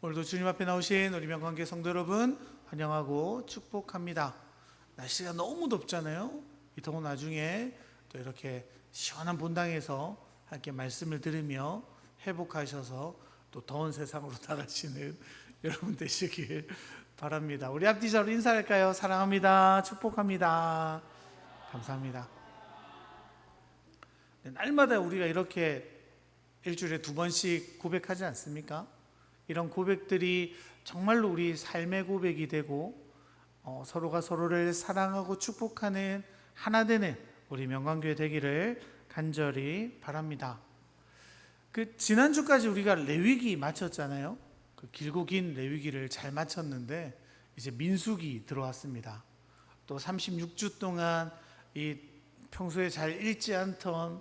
오늘도 주님 앞에 나오신 우리 명관계 성도 여러분 환영하고 축복합니다. 날씨가 너무 덥잖아요. 이 더운 나중에 또 이렇게 시원한 본당에서 함께 말씀을 들으며 회복하셔서 또 더운 세상으로 나가시는 여러분 되시길 바랍니다. 우리 앞뒤 서로 인사할까요? 사랑합니다. 축복합니다. 감사합니다. 날마다 우리가 이렇게 일주일에 2번씩 고백하지 않습니까? 이런 고백들이 정말로 우리 삶의 고백이 되고 서로가 서로를 사랑하고 축복하는 하나 되는 우리 명관교회 되기를 간절히 바랍니다. 지난주까지 우리가 레위기 마쳤잖아요. 길고 긴 레위기를 잘 마쳤는데 이제 민수기 들어왔습니다. 또 36주 동안 이 평소에 잘 읽지 않던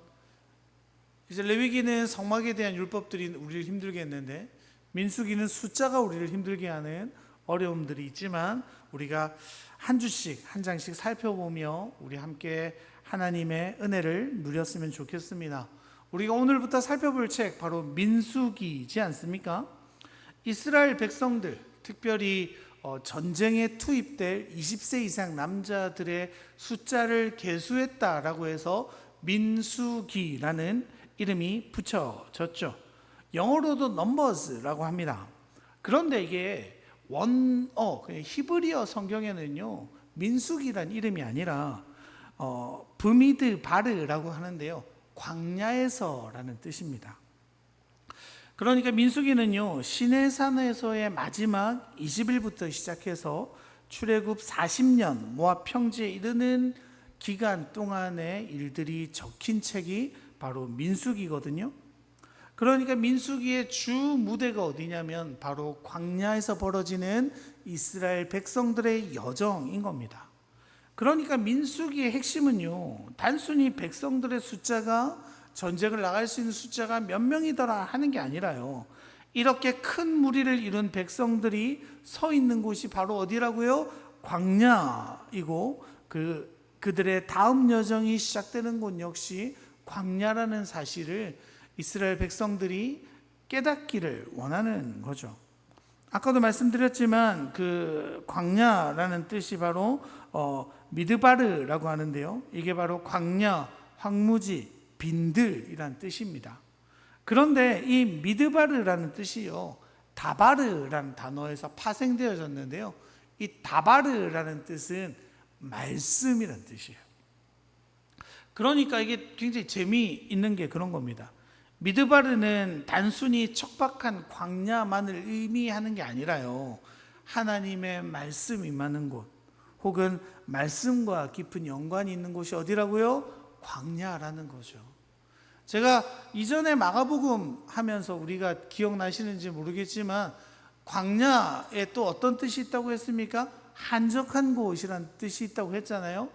이제 레위기는 성막에 대한 율법들이 우리를 힘들게 했는데 민수기는 숫자가 우리를 힘들게 하는 어려움들이 있지만 우리가 한 주씩 한 장씩 살펴보며 우리 함께 하나님의 은혜를 누렸으면 좋겠습니다. 우리가 오늘부터 살펴볼 책 바로 민수기이지 않습니까? 이스라엘 백성들, 특별히 전쟁에 투입될 20세 이상 남자들의 숫자를 계수했다라고 해서 민수기라는 이름이 붙여졌죠. 영어로도 넘버즈라고 합니다. 그런데 이게 히브리어 성경에는요 민수기란 이름이 아니라 브미드 바르라고 하는데요 광야에서라는 뜻입니다. 그러니까 민수기는요 시내산에서의 마지막 20일부터 시작해서 출애굽 40년 모압 평지에 이르는 기간 동안의 일들이 적힌 책이 바로 민수기거든요. 그러니까 민수기의 주 무대가 어디냐면 바로 광야에서 벌어지는 이스라엘 백성들의 여정인 겁니다. 그러니까 민수기의 핵심은요 단순히 백성들의 숫자가 전쟁을 나갈 수 있는 숫자가 몇 명이더라 하는 게 아니라요 이렇게 큰 무리를 이룬 백성들이 서 있는 곳이 바로 어디라고요? 광야이고 그들의 다음 여정이 시작되는 곳 역시 광야라는 사실을 이스라엘 백성들이 깨닫기를 원하는 거죠. 아까도 말씀드렸지만 그 광야라는 뜻이 바로 미드바르라고 하는데요 이게 바로 광야, 황무지, 빈들이란 뜻입니다. 그런데 이 미드바르라는 뜻이요 다바르라는 단어에서 파생되어졌는데요 이 다바르라는 뜻은 말씀이란 뜻이에요. 그러니까 이게 굉장히 재미있는 게 그런 겁니다. 미드바르는 단순히 척박한 광야만을 의미하는 게 아니라요 하나님의 말씀이 임하는 곳 혹은 말씀과 깊은 연관이 있는 곳이 어디라고요? 광야라는 거죠. 제가 이전에 마가복음 하면서 우리가 기억나시는지 모르겠지만 광야에 또 어떤 뜻이 있다고 했습니까? 한적한 곳이란 뜻이 있다고 했잖아요.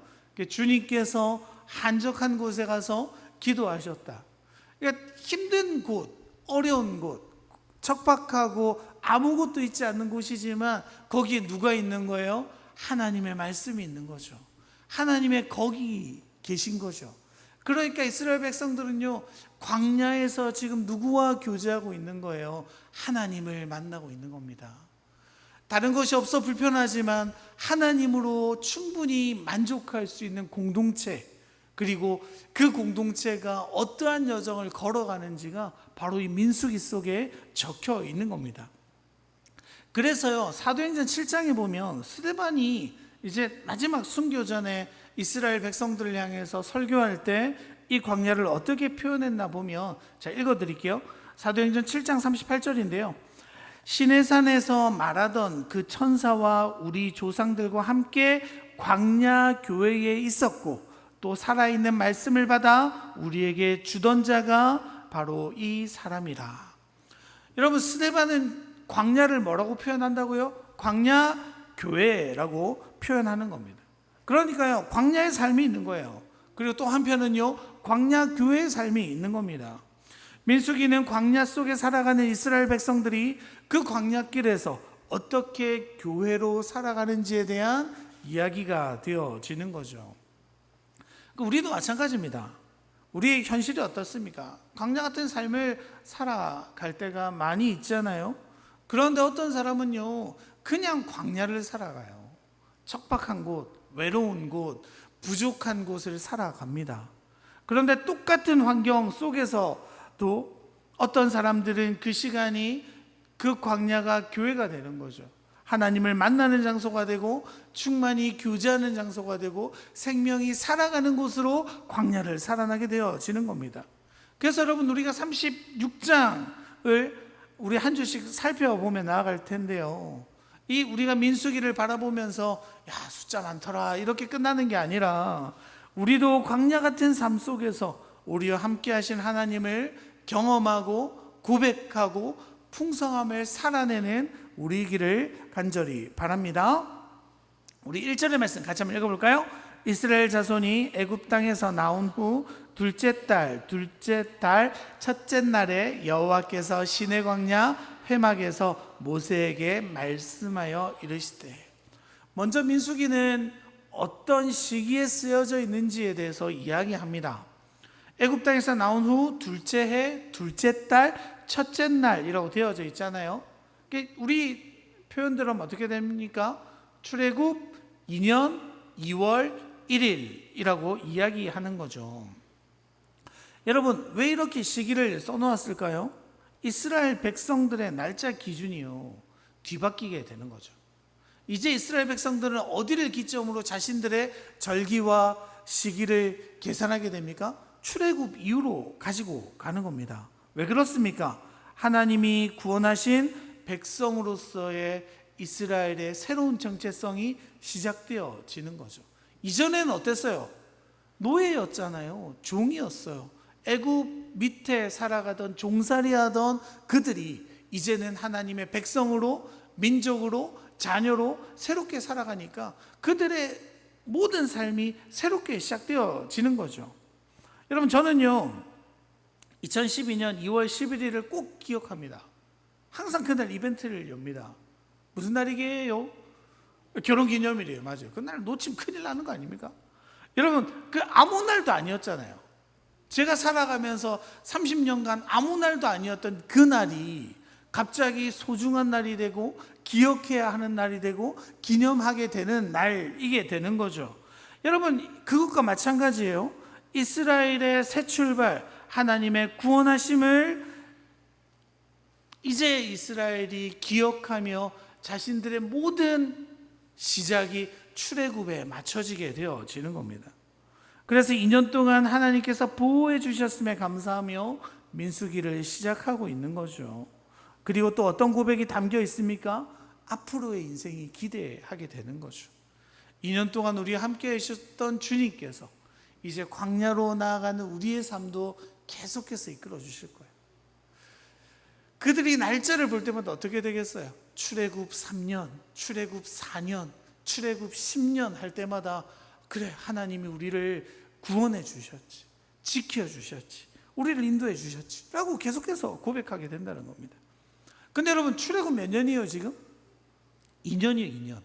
주님께서 한적한 곳에 가서 기도하셨다. 그러니까 힘든 곳, 어려운 곳, 척박하고 아무것도 있지 않는 곳이지만 거기에 누가 있는 거예요? 하나님의 말씀이 있는 거죠. 하나님의 거기 계신 거죠. 그러니까 이스라엘 백성들은요 광야에서 지금 누구와 교제하고 있는 거예요? 하나님을 만나고 있는 겁니다. 다른 것이 없어 불편하지만 하나님으로 충분히 만족할 수 있는 공동체, 그리고 그 공동체가 어떠한 여정을 걸어가는지가 바로 이 민수기 속에 적혀 있는 겁니다. 그래서요 사도행전 7장에 보면 스데반이 이제 마지막 순교 전에 이스라엘 백성들을 향해서 설교할 때 이 광야를 어떻게 표현했나 보면 자 읽어드릴게요. 사도행전 7장 38절인데요 시내산에서 말하던 그 천사와 우리 조상들과 함께 광야 교회에 있었고 또 살아있는 말씀을 받아 우리에게 주던 자가 바로 이 사람이라. 여러분 스데반은 광야를 뭐라고 표현한다고요? 광야 교회라고 표현하는 겁니다. 그러니까요 광야의 삶이 있는 거예요. 그리고 또 한편은요 광야 교회의 삶이 있는 겁니다. 민수기는 광야 속에 살아가는 이스라엘 백성들이 그 광야길에서 어떻게 교회로 살아가는지에 대한 이야기가 되어지는 거죠. 우리도 마찬가지입니다. 우리의 현실이 어떻습니까? 광야 같은 삶을 살아갈 때가 많이 있잖아요. 그런데 어떤 사람은요, 그냥 광야를 살아가요. 척박한 곳, 외로운 곳, 부족한 곳을 살아갑니다. 그런데 똑같은 환경 속에서도 어떤 사람들은 그 시간이, 그 광야가 교회가 되는 거죠. 하나님을 만나는 장소가 되고 충만히 교제하는 장소가 되고 생명이 살아가는 곳으로 광야를 살아나게 되어지는 겁니다. 그래서 여러분, 우리가 36장을 우리 한 주씩 살펴보며 나아갈 텐데요, 이 우리가 민수기를 바라보면서 야, 숫자 많더라 이렇게 끝나는 게 아니라, 우리도 광야 같은 삶 속에서 우리와 함께 하신 하나님을 경험하고 고백하고 풍성함을 살아내는 우리이기를 간절히 바랍니다. 우리 1절의 말씀 같이 한번 읽어볼까요? 이스라엘 자손이 애굽 땅에서 나온 후 둘째 달 첫째 날에 여호와께서 시내 광야 회막에서 모세에게 말씀하여 이르시되. 먼저 민수기는 어떤 시기에 쓰여져 있는지에 대해서 이야기합니다. 애굽 땅에서 나온 후 둘째 해, 둘째 달, 첫째 날이라고 되어져 있잖아요. 우리 표현대로 하면 어떻게 됩니까? 출애굽 2년 2월 1일이라고 이야기하는 거죠. 여러분, 왜 이렇게 시기를 써놓았을까요? 이스라엘 백성들의 날짜 기준이요, 뒤바뀌게 되는 거죠. 이제 이스라엘 백성들은 어디를 기점으로 자신들의 절기와 시기를 계산하게 됩니까? 출애굽 이후로 가지고 가는 겁니다. 왜 그렇습니까? 하나님이 구원하신 백성으로서의 이스라엘의 새로운 정체성이 시작되어지는 거죠. 이전에는 어땠어요? 노예였잖아요. 종이었어요. 애굽 밑에 살아가던 종살이하던 그들이 이제는 하나님의 백성으로, 민족으로, 자녀로 새롭게 살아가니까 그들의 모든 삶이 새롭게 시작되어지는 거죠. 여러분, 저는요 2012년 2월 11일을 꼭 기억합니다. 항상 그날 이벤트를 엽니다. 무슨 날이게요? 결혼기념일이에요. 맞아요. 그날 놓치면 큰일 나는 거 아닙니까? 여러분, 그 아무 날도 아니었잖아요. 제가 살아가면서 30년간 아무 날도 아니었던 그 날이 갑자기 소중한 날이 되고 기억해야 하는 날이 되고 기념하게 되는 날이게 되는 거죠. 여러분, 그것과 마찬가지예요. 이스라엘의 새 출발, 하나님의 구원하심을 이제 이스라엘이 기억하며 자신들의 모든 시작이 출애굽에 맞춰지게 되어지는 겁니다. 그래서 2년 동안 하나님께서 보호해 주셨음에 감사하며 민수기를 시작하고 있는 거죠. 그리고 또 어떤 고백이 담겨 있습니까? 앞으로의 인생이 기대하게 되는 거죠. 2년 동안 우리와 함께 하셨던 주님께서 이제 광야로 나아가는 우리의 삶도 계속해서 이끌어 주실 거예요. 그들이 날짜를 볼 때마다 어떻게 되겠어요? 출애굽 3년, 출애굽 4년, 출애굽 10년 할 때마다, 그래, 하나님이 우리를 구원해 주셨지, 지켜 주셨지, 우리를 인도해 주셨지 라고 계속해서 고백하게 된다는 겁니다. 근데 여러분, 출애굽 몇 년이에요 지금? 2년이에요 2년.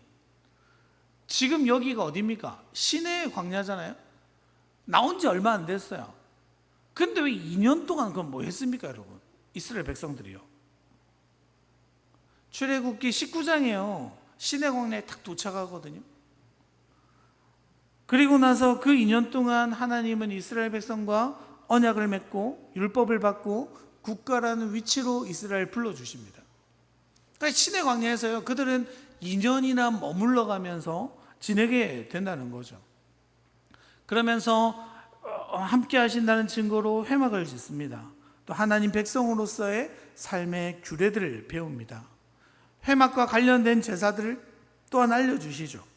지금 여기가 어디입니까? 시내의 광야잖아요. 나온 지 얼마 안 됐어요. 근데 왜 2년 동안 그럼 뭐 했습니까 여러분? 이스라엘 백성들이요. 출애굽기 19장이에요. 시내 광야에 딱 도착하거든요. 그리고 나서 그 2년 동안 하나님은 이스라엘 백성과 언약을 맺고 율법을 받고 국가라는 위치로 이스라엘 불러주십니다. 그러니까 시내 광야에서요, 그들은 2년이나 머물러 가면서 지내게 된다는 거죠. 그러면서 함께 하신다는 증거로 회막을 짓습니다. 또 하나님 백성으로서의 삶의 규례들을 배웁니다. 회막과 관련된 제사들을 또한 알려주시죠.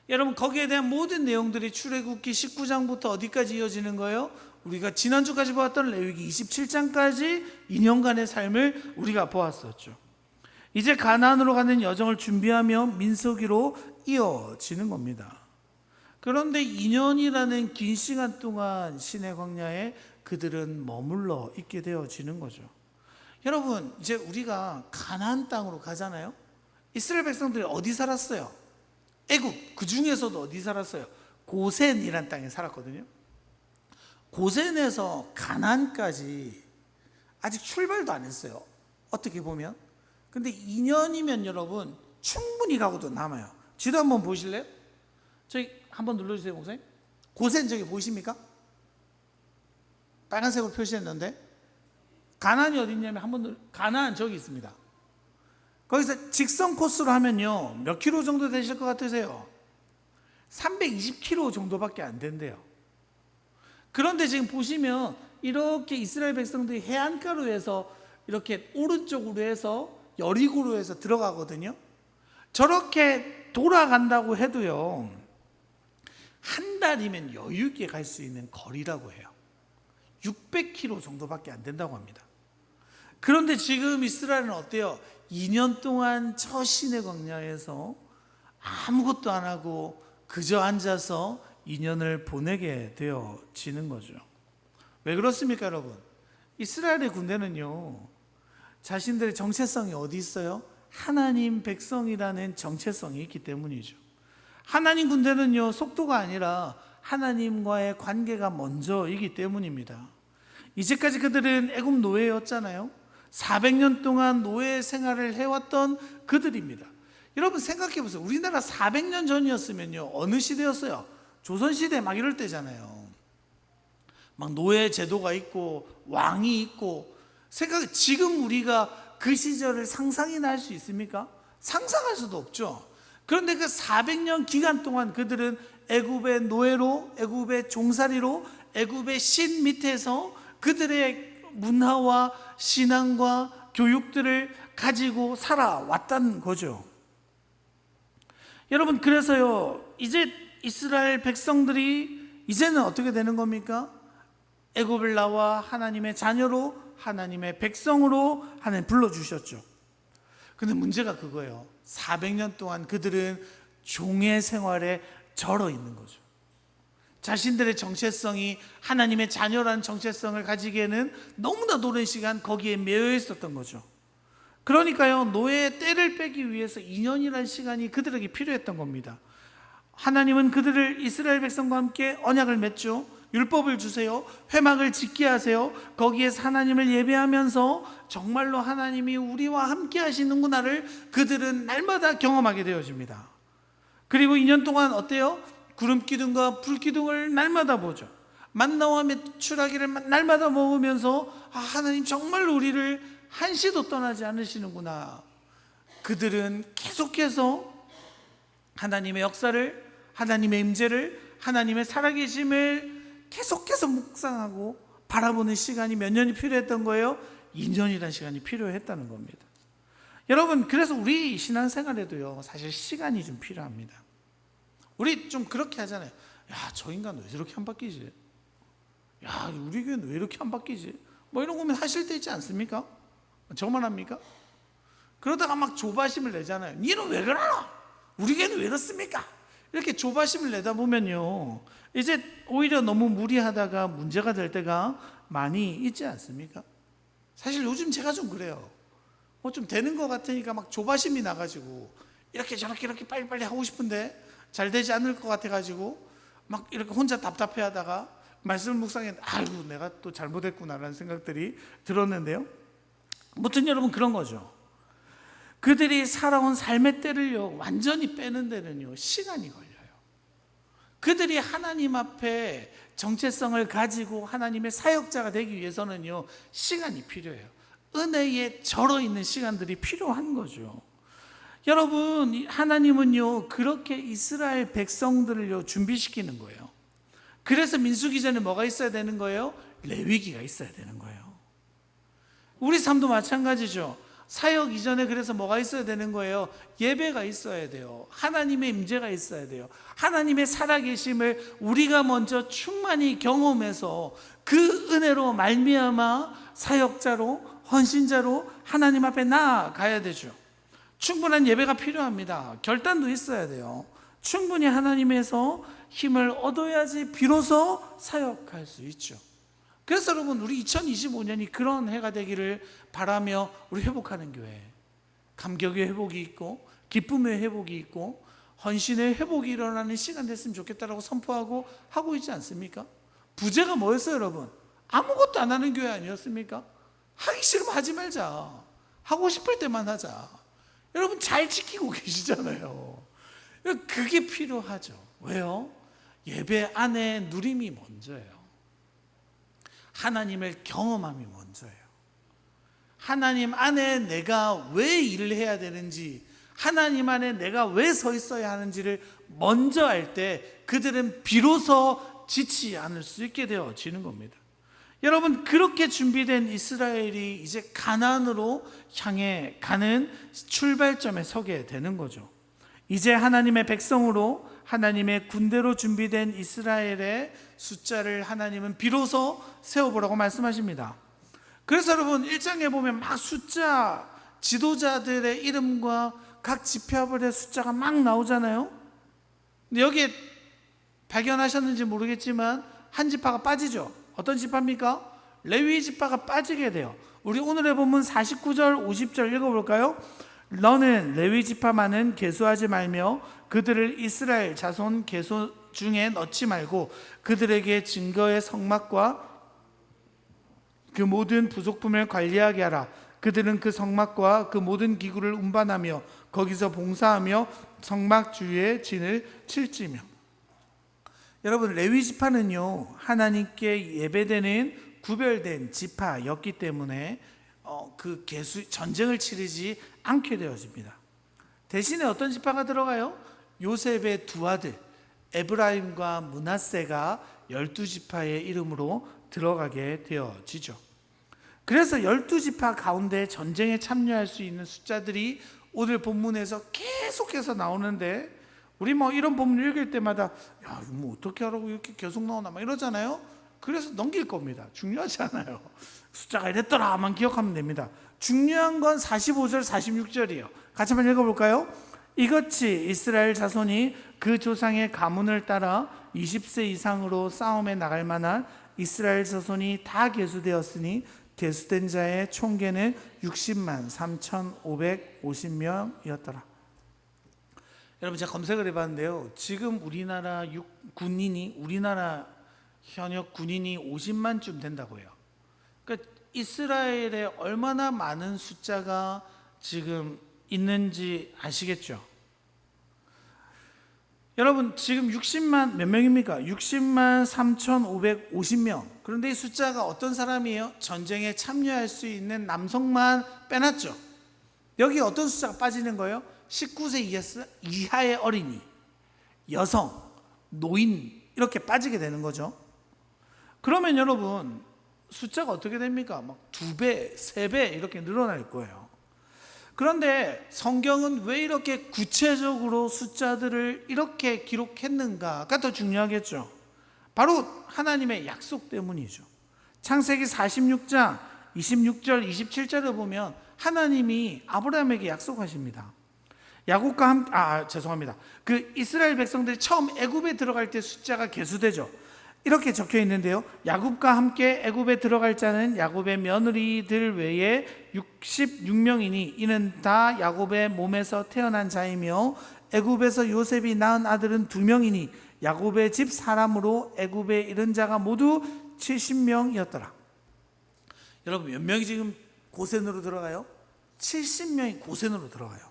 여러분, 거기에 대한 모든 내용들이 출애굽기 19장부터 어디까지 이어지는 거예요? 우리가 지난주까지 보았던 레위기 27장까지 2년간의 삶을 우리가 보았었죠. 이제 가나안으로 가는 여정을 준비하며 민수기로 이어지는 겁니다. 그런데 2년이라는 긴 시간 동안 시내 광야에 그들은 머물러 있게 되어지는 거죠. 여러분, 이제 우리가 가나안 땅으로 가잖아요. 이스라엘 백성들이 어디 살았어요? 애굽, 그 중에서도 어디 살았어요? 고센이라는 땅에 살았거든요. 고센에서 가나안까지 아직 출발도 안 했어요. 어떻게 보면 근데 2년이면 여러분 충분히 가고도 남아요. 지도 한번 보실래요? 저기 한번 눌러주세요, 목사님. 고센 저기 보이십니까? 빨간색으로 표시했는데 가나안이 어디 있냐면 한번 가나안 저기 있습니다. 거기서 직선 코스로 하면요 몇 킬로 정도 되실 것 같으세요? 320킬로 정도밖에 안 된대요. 그런데 지금 보시면 이렇게 이스라엘 백성들이 해안가로 이렇게 오른쪽으로 해서 여리고로 해서 들어가거든요. 저렇게 돌아간다고 해도요 한 달이면 여유 있게 갈 수 있는 거리라고 해요. 600km 정도밖에 안 된다고 합니다. 그런데 지금 이스라엘은 어때요? 2년 동안 저 시내 광야에서 아무것도 안 하고 그저 앉아서 2년을 보내게 되어지는 거죠. 왜 그렇습니까, 여러분? 이스라엘의 군대는요 자신들의 정체성이 어디 있어요? 하나님 백성이라는 정체성이 있기 때문이죠. 하나님 군대는요 속도가 아니라 하나님과의 관계가 먼저이기 때문입니다. 이제까지 그들은 애굽 노예였잖아요. 400년 동안 노예 생활을 해왔던 그들입니다. 여러분 생각해 보세요. 우리나라 400년 전이었으면요 어느 시대였어요? 조선시대 막 이럴 때잖아요. 막 노예 제도가 있고 왕이 있고. 지금 우리가 그 시절을 상상이나 할 수 있습니까? 상상할 수도 없죠. 그런데 그 400년 기간 동안 그들은 애굽의 노예로, 애굽의 종살이로, 애굽의 신 밑에서 그들의 문화와 신앙과 교육들을 가지고 살아왔다는 거죠. 여러분 그래서요 이제 이스라엘 백성들이 이제는 어떻게 되는 겁니까? 애굽을 나와 하나님의 자녀로, 하나님의 백성으로 하나님 불러주셨죠. 근데 문제가 그거예요. 400년 동안 그들은 종의 생활에 절어 있는 거죠. 자신들의 정체성이 하나님의 자녀라는 정체성을 가지기에는 너무나 오랜 시간 거기에 매여 있었던 거죠. 그러니까요 노예의 때를 빼기 위해서 2년이라는 시간이 그들에게 필요했던 겁니다. 하나님은 그들을 이스라엘 백성과 함께 언약을 맺죠. 율법을 주세요. 회막을 짓게 하세요. 거기에서 하나님을 예배하면서 정말로 하나님이 우리와 함께 하시는구나를 그들은 날마다 경험하게 되어집니다. 그리고 2년 동안 어때요? 구름 기둥과 불 기둥을 날마다 보죠. 만나와 메추라기를 날마다 먹으면서 하나님 정말로 우리를 한시도 떠나지 않으시는구나. 그들은 계속해서 하나님의 역사를, 하나님의 임재를, 하나님의 살아계심을 계속해서 묵상하고 바라보는 시간이 몇 년이 필요했던 거예요? 2년이라는 시간이 필요했다는 겁니다. 여러분 그래서 우리 신앙생활에도요 사실 시간이 좀 필요합니다. 우리 좀 그렇게 하잖아요. 야, 저 인간 왜 저렇게 안 바뀌지? 야, 우리 교회는 왜 이렇게 안 바뀌지? 뭐 이런 고민 하실 때 있지 않습니까? 저만 합니까? 그러다가 막 조바심을 내잖아요. 니는 왜 그러나? 우리 교회는 왜 이렇습니까? 이렇게 조바심을 내다 보면요 이제 오히려 너무 무리하다가 문제가 될 때가 많이 있지 않습니까? 사실 요즘 제가 좀 그래요. 뭐 좀 되는 것 같으니까 막 조바심이 나가지고 이렇게 저렇게 이렇게 빨리빨리 하고 싶은데 잘 되지 않을 것 같아가지고 막 이렇게 혼자 답답해 하다가 말씀을 묵상했는데 아이고 내가 또 잘못했구나라는 생각들이 들었는데요. 아무튼 여러분 그런 거죠. 그들이 살아온 삶의 때를요 완전히 빼는 데는요 시간이 걸려요. 그들이 하나님 앞에 정체성을 가지고 하나님의 사역자가 되기 위해서는요 시간이 필요해요. 은혜에 절어 있는 시간들이 필요한 거죠. 여러분 하나님은요 그렇게 이스라엘 백성들을요 준비시키는 거예요. 그래서 민수기 전에 뭐가 있어야 되는 거예요? 레위기가 있어야 되는 거예요. 우리 삶도 마찬가지죠. 사역 이전에 그래서 뭐가 있어야 되는 거예요? 예배가 있어야 돼요. 하나님의 임재가 있어야 돼요. 하나님의 살아계심을 우리가 먼저 충만히 경험해서 그 은혜로 말미암아 사역자로 헌신자로 하나님 앞에 나아가야 되죠. 충분한 예배가 필요합니다. 결단도 있어야 돼요. 충분히 하나님에서 힘을 얻어야지 비로소 사역할 수 있죠. 그래서 여러분 우리 2025년이 그런 해가 되기를 바라며 우리 회복하는 교회, 감격의 회복이 있고 기쁨의 회복이 있고 헌신의 회복이 일어나는 시간 됐으면 좋겠다라고 선포하고 하고 있지 않습니까? 부제가 뭐였어요 여러분? 아무것도 안 하는 교회 아니었습니까? 하기 싫으면 하지 말자. 하고 싶을 때만 하자. 여러분 잘 지키고 계시잖아요. 그게 필요하죠. 왜요? 예배 안에 누림이 먼저예요. 하나님을 경험함이 먼저예요. 하나님 안에 내가 왜 일을 해야 되는지, 하나님 안에 내가 왜 서 있어야 하는지를 먼저 알 때 그들은 비로소 지치지 않을 수 있게 되어지는 겁니다. 여러분, 그렇게 준비된 이스라엘이 이제 가나안으로 향해 가는 출발점에 서게 되는 거죠. 이제 하나님의 백성으로, 하나님의 군대로 준비된 이스라엘의 숫자를 하나님은 비로소 세워보라고 말씀하십니다. 그래서 여러분 1장에 보면 막 숫자, 지도자들의 이름과 각 지파별의 숫자가 막 나오잖아요. 근데 여기에 발견하셨는지 모르겠지만 한 지파가 빠지죠. 어떤 지파입니까? 레위 지파가 빠지게 돼요. 우리 오늘의 본문 49절 50절 읽어볼까요? 너는 레위 지파만은 계수하지 말며 그들을 이스라엘 자손 계수 중에 넣지 말고 그들에게 증거의 성막과 그 모든 부속품을 관리하게 하라. 그들은 그 성막과 그 모든 기구를 운반하며 거기서 봉사하며 성막 주위에 진을 칠지며. 여러분, 레위 지파는요 하나님께 예배되는 구별된 지파였기 때문에 그 전쟁을 치르지 않게 되어집니다. 대신에 어떤 지파가 들어가요? 요셉의 두 아들 에브라임과 므낫세가 12지파의 이름으로 들어가게 되어지죠. 그래서 12지파 가운데 전쟁에 참여할 수 있는 숫자들이 오늘 본문에서 계속해서 나오는데, 우리 이런 본문 읽을 때마다 야, 뭐 어떻게 하라고 이렇게 계속 나오나 막 이러잖아요. 그래서 넘길 겁니다. 중요하지 않아요. 숫자가 이랬더라만 기억하면 됩니다. 중요한 건 45절 46절이에요 같이 한번 읽어볼까요? 이같이 이스라엘 자손이 그 조상의 가문을 따라 20세 이상으로 싸움에 나갈 만한 이스라엘 자손이 다 계수되었으니 계수된 자의 총계는 60만 3,550명이었더라. 여러분, 제가 검색을 해봤는데요, 지금 우리나라 우리나라 현역 군인이 50만쯤 된다고 해요. 그러니까 이스라엘에 얼마나 많은 숫자가 지금 있는지 아시겠죠? 여러분, 지금 60만 몇 명입니까? 60만 3,550명. 그런데 이 숫자가 어떤 사람이에요? 전쟁에 참여할 수 있는 남성만 빼놨죠. 여기 어떤 숫자가 빠지는 거예요? 19세 이하의 어린이, 여성, 노인 이렇게 빠지게 되는 거죠. 그러면 여러분 숫자가 어떻게 됩니까? 막 2배, 3배 이렇게 늘어날 거예요. 그런데 성경은 왜 이렇게 구체적으로 숫자들을 이렇게 기록했는가가 더 중요하겠죠. 바로 하나님의 약속 때문이죠. 창세기 46장 26절 27절을 보면 하나님이 아브라함에게 약속하십니다. 그 이스라엘 백성들이 처음 애굽에 들어갈 때 숫자가 계수되죠. 이렇게 적혀 있는데요, 야곱과 함께 애굽에 들어갈 자는 야곱의 며느리들 외에 66명이니 이는 다 야곱의 몸에서 태어난 자이며 애굽에서 요셉이 낳은 아들은 2명이니 야곱의 집 사람으로 애굽에 이른 자가 모두 70명이었더라. 여러분, 몇 명이 지금 고센으로 들어가요? 70명이 고센으로 들어가요.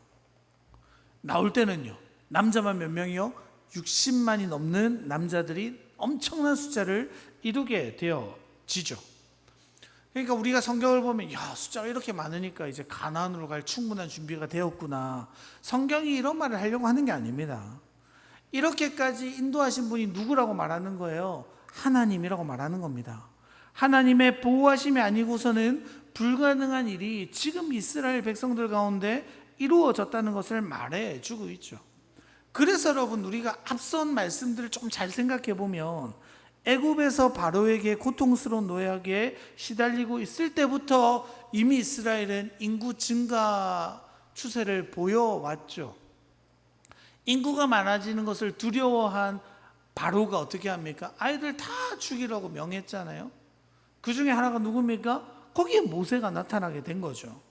나올 때는요, 남자만 몇 명이요? 60만이 넘는 남자들이 엄청난 숫자를 이루게 되어지죠. 그러니까 우리가 성경을 보면 야, 숫자가 이렇게 많으니까 이제 가나안으로 갈 충분한 준비가 되었구나. 성경이 이런 말을 하려고 하는 게 아닙니다. 이렇게까지 인도하신 분이 누구라고 말하는 거예요? 하나님이라고 말하는 겁니다. 하나님의 보호하심이 아니고서는 불가능한 일이 지금 이스라엘 백성들 가운데 이루어졌다는 것을 말해주고 있죠. 그래서 여러분, 우리가 앞선 말씀들을 좀 잘 생각해 보면 애굽에서 바로에게 고통스러운 노예에게 시달리고 있을 때부터 이미 이스라엘은 인구 증가 추세를 보여왔죠. 인구가 많아지는 것을 두려워한 바로가 어떻게 합니까? 아이들 다 죽이라고 명했잖아요. 그 중에 하나가 누굽니까? 거기에 모세가 나타나게 된 거죠.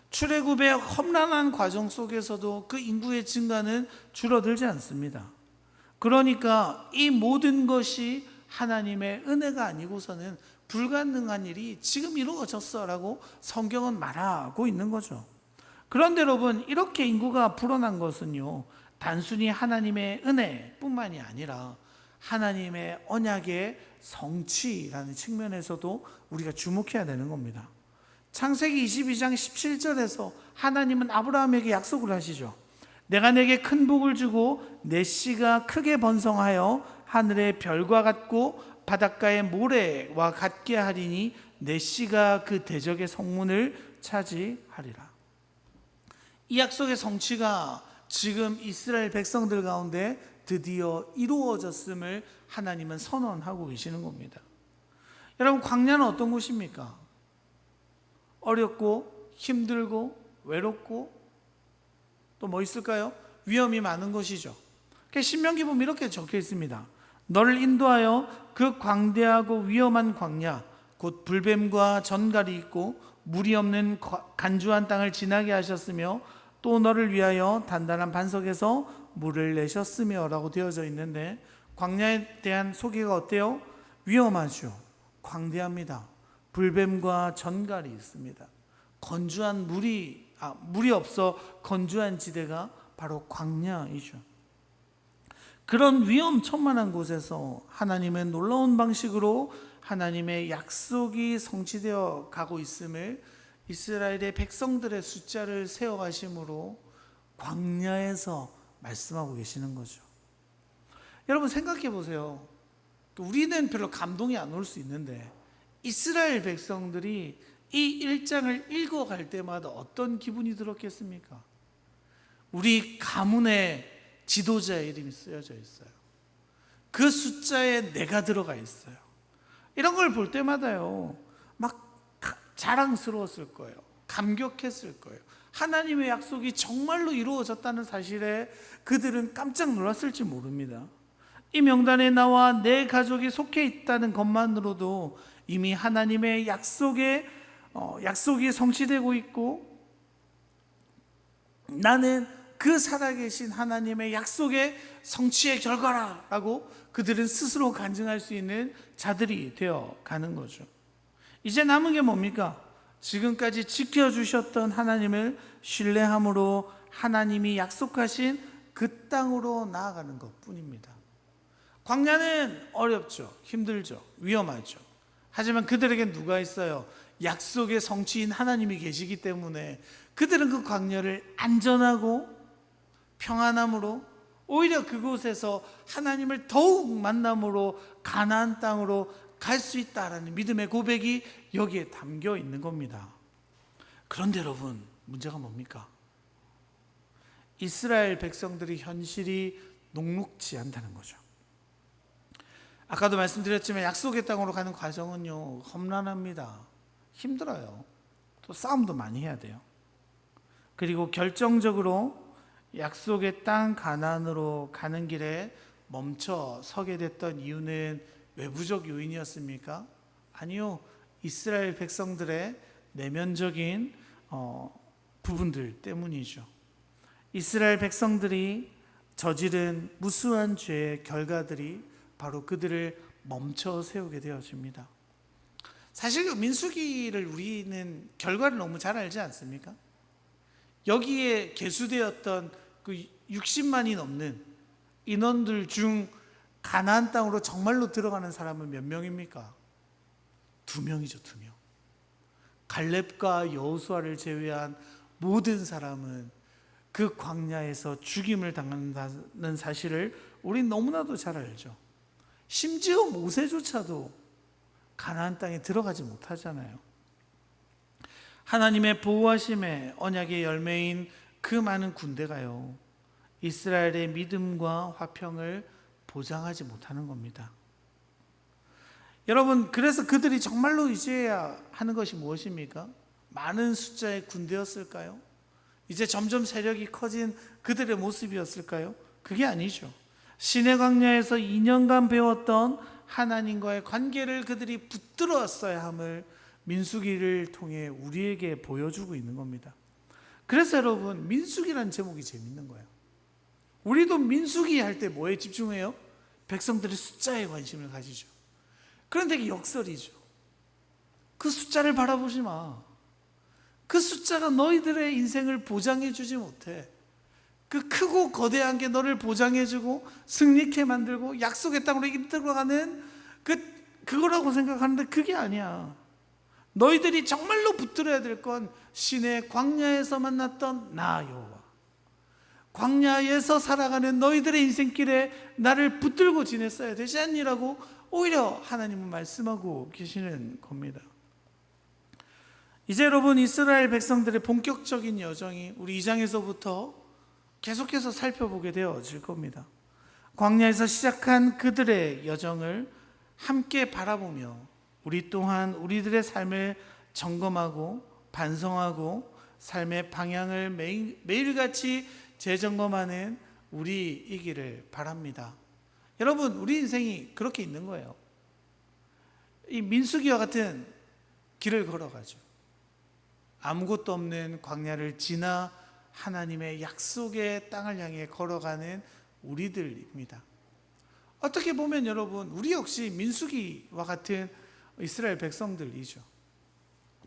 출애굽의 험난한 과정 속에서도 그 인구의 증가는 줄어들지 않습니다. 그러니까 이 모든 것이 하나님의 은혜가 아니고서는 불가능한 일이 지금 이루어졌어라고 성경은 말하고 있는 거죠. 그런데 여러분, 이렇게 인구가 불어난 것은요, 단순히 하나님의 은혜뿐만이 아니라 하나님의 언약의 성취라는 측면에서도 우리가 주목해야 되는 겁니다. 창세기 22장 17절에서 하나님은 아브라함에게 약속을 하시죠. 내가 내게 큰 복을 주고 내 씨가 크게 번성하여 하늘의 별과 같고 바닷가의 모래와 같게 하리니 내 씨가 그 대적의 성문을 차지하리라. 이 약속의 성취가 지금 이스라엘 백성들 가운데 드디어 이루어졌음을 하나님은 선언하고 계시는 겁니다. 여러분, 광야는 어떤 곳입니까? 어렵고 힘들고 외롭고 또 뭐 있을까요? 위험이 많은 것이죠. 신명기 보면 이렇게 적혀 있습니다. 너를 인도하여 그 광대하고 위험한 광야 곧 불뱀과 전갈이 있고 물이 없는 간주한 땅을 지나게 하셨으며 또 너를 위하여 단단한 반석에서 물을 내셨으며 라고 되어져 있는데, 광야에 대한 소개가 어때요? 위험하죠. 광대합니다. 불뱀과 전갈이 있습니다. 건조한 물이 없어 건조한 지대가 바로 광야이죠. 그런 위험천만한 곳에서 하나님은 놀라운 방식으로 하나님의 약속이 성취되어 가고 있음을 이스라엘의 백성들의 숫자를 세워가심으로 광야에서 말씀하고 계시는 거죠. 여러분, 생각해 보세요. 우리는 별로 감동이 안 올 수 있는데 이스라엘 백성들이 이 1장을 읽어갈 때마다 어떤 기분이 들었겠습니까? 우리 가문의 지도자의 이름이 쓰여져 있어요. 그 숫자에 내가 들어가 있어요. 이런 걸 볼 때마다요, 막 자랑스러웠을 거예요. 감격했을 거예요. 하나님의 약속이 정말로 이루어졌다는 사실에 그들은 깜짝 놀랐을지 모릅니다. 이 명단에 나와 내 가족이 속해 있다는 것만으로도 이미 하나님의 약속이 성취되고 있고, 나는 그 살아계신 하나님의 약속의 성취의 결과라고 그들은 스스로 간증할 수 있는 자들이 되어 가는 거죠. 이제 남은 게 뭡니까? 지금까지 지켜주셨던 하나님을 신뢰함으로 하나님이 약속하신 그 땅으로 나아가는 것뿐입니다. 광야는 어렵죠. 힘들죠. 위험하죠. 하지만 그들에겐 누가 있어요? 약속의 성취인 하나님이 계시기 때문에 그들은 그 광야를 안전하고 평안함으로, 오히려 그곳에서 하나님을 더욱 만남으로 가나안 땅으로 갈 수 있다라는 믿음의 고백이 여기에 담겨 있는 겁니다. 그런데 여러분, 문제가 뭡니까? 이스라엘 백성들의 현실이 녹록지 않다는 거죠. 아까도 말씀드렸지만 약속의 땅으로 가는 과정은요, 험난합니다. 힘들어요. 또 싸움도 많이 해야 돼요. 그리고 결정적으로 약속의 땅 가나안으로 가는 길에 멈춰 서게 됐던 이유는 외부적 요인이었습니까? 아니요. 이스라엘 백성들의 내면적인 부분들 때문이죠. 이스라엘 백성들이 저지른 무수한 죄의 결과들이 바로 그들을 멈춰 세우게 되어집니다. 사실 민수기를 우리는 결과를 너무 잘 알지 않습니까? 여기에 계수되었던 그 60만이 넘는 인원들 중 가나안 땅으로 정말로 들어가는 사람은 몇 명입니까? 2명이죠, 2명. 갈렙과 여호수아를 제외한 모든 사람은 그 광야에서 죽임을 당한다는 사실을 우린 너무나도 잘 알죠. 심지어 모세조차도 가나안 땅에 들어가지 못하잖아요. 하나님의 보호하심의 언약의 열매인 그 많은 군대가요, 이스라엘의 믿음과 화평을 보장하지 못하는 겁니다. 여러분, 그래서 그들이 정말로 이제야 하는 것이 무엇입니까? 많은 숫자의 군대였을까요? 이제 점점 세력이 커진 그들의 모습이었을까요? 그게 아니죠. 시내 광야에서 2년간 배웠던 하나님과의 관계를 그들이 붙들었어야 함을 민수기를 통해 우리에게 보여주고 있는 겁니다. 그래서 여러분, 민수기라는 제목이 재밌는 거예요. 우리도 민수기 할 때 뭐에 집중해요? 백성들의 숫자에 관심을 가지죠. 그런데 이게 역설이죠. 그 숫자를 바라보지 마. 그 숫자가 너희들의 인생을 보장해 주지 못해. 그 크고 거대한 게 너를 보장해 주고 승리케 만들고 약속의 땅으로 이끌어가는 그거라고 생각하는데 그게 아니야. 너희들이 정말로 붙들어야 될 건 시내 광야에서 만났던 나 여호와, 광야에서 살아가는 너희들의 인생길에 나를 붙들고 지냈어야 되지 않니라고 오히려 하나님은 말씀하고 계시는 겁니다. 이제 여러분, 이스라엘 백성들의 본격적인 여정이 우리 2장에서부터 계속해서 살펴보게 되어질 겁니다. 광야에서 시작한 그들의 여정을 함께 바라보며 우리 또한 우리들의 삶을 점검하고 반성하고 삶의 방향을 매일같이 재점검하는 우리이기를 바랍니다. 여러분, 우리 인생이 그렇게 있는 거예요. 이 민수기와 같은 길을 걸어가죠. 아무것도 없는 광야를 지나 하나님의 약속의 땅을 향해 걸어가는 우리들입니다. 어떻게 보면 여러분, 우리 역시 민수기와 같은 이스라엘 백성들이죠.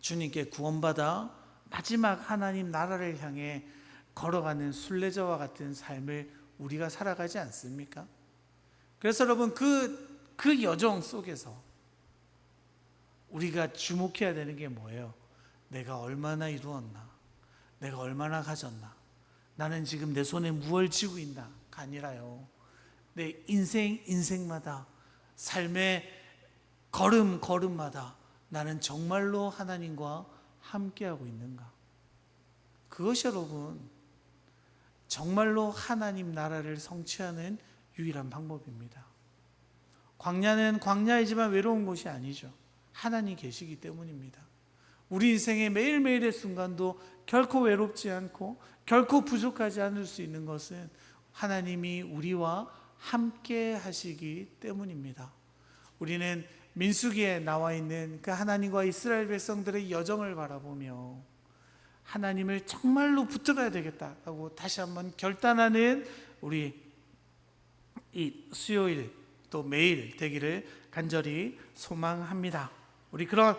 주님께 구원받아 마지막 하나님 나라를 향해 걸어가는 순례자와 같은 삶을 우리가 살아가지 않습니까? 그래서 여러분, 그 여정 속에서 우리가 주목해야 되는 게 뭐예요? 내가 얼마나 이루었나? 내가 얼마나 가졌나? 나는 지금 내 손에 무엇을 쥐고 있나가 아니라요, 내 인생마다 삶의 걸음마다 나는 정말로 하나님과 함께하고 있는가? 그것이 여러분 정말로 하나님 나라를 성취하는 유일한 방법입니다. 광야는 광야이지만 외로운 곳이 아니죠. 하나님 계시기 때문입니다. 우리 인생의 매일매일의 순간도 결코 외롭지 않고 결코 부족하지 않을 수 있는 것은 하나님이 우리와 함께 하시기 때문입니다. 우리는 민수기에 나와 있는 그 하나님과 이스라엘 백성들의 여정을 바라보며 하나님을 정말로 붙들어야 되겠다라고 다시 한번 결단하는 우리 이 수요일 또 매일 되기를 간절히 소망합니다. 우리 그런